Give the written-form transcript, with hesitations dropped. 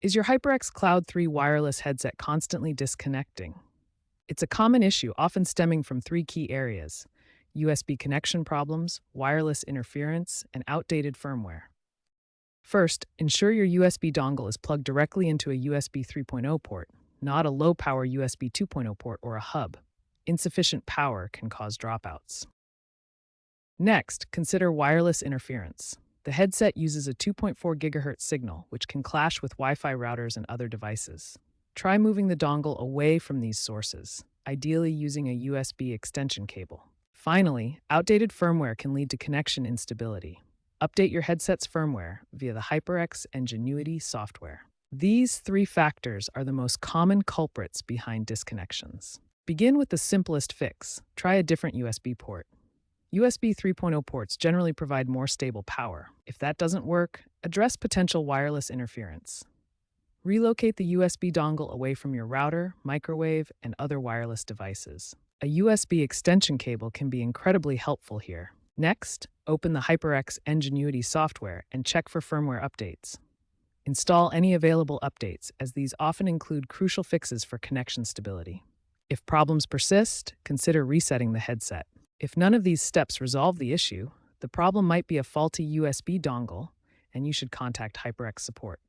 Is your HyperX Cloud 3 wireless headset constantly disconnecting? It's a common issue, often stemming from three key areas: USB connection problems, wireless interference, and outdated firmware. First, ensure your USB dongle is plugged directly into a USB 3.0 port, not a low power USB 2.0 port or a hub. Insufficient power can cause dropouts. Next, consider wireless interference. The headset uses a 2.4 GHz signal, which can clash with Wi-Fi routers and other devices. Try moving the dongle away from these sources, ideally using a USB extension cable. Finally, outdated firmware can lead to connection instability. Update your headset's firmware via the HyperX Ingenuity software. These three factors are the most common culprits behind disconnections. Begin with the simplest fix. Try a different USB port. USB 3.0 ports generally provide more stable power. If that doesn't work, address potential wireless interference. Relocate the USB dongle away from your router, microwave, and other wireless devices. A USB extension cable can be incredibly helpful here. Next, open the HyperX Ingenuity software and check for firmware updates. Install any available updates, as these often include crucial fixes for connection stability. If problems persist, consider resetting the headset. If none of these steps resolve the issue, the problem might be a faulty USB dongle, and you should contact HyperX support.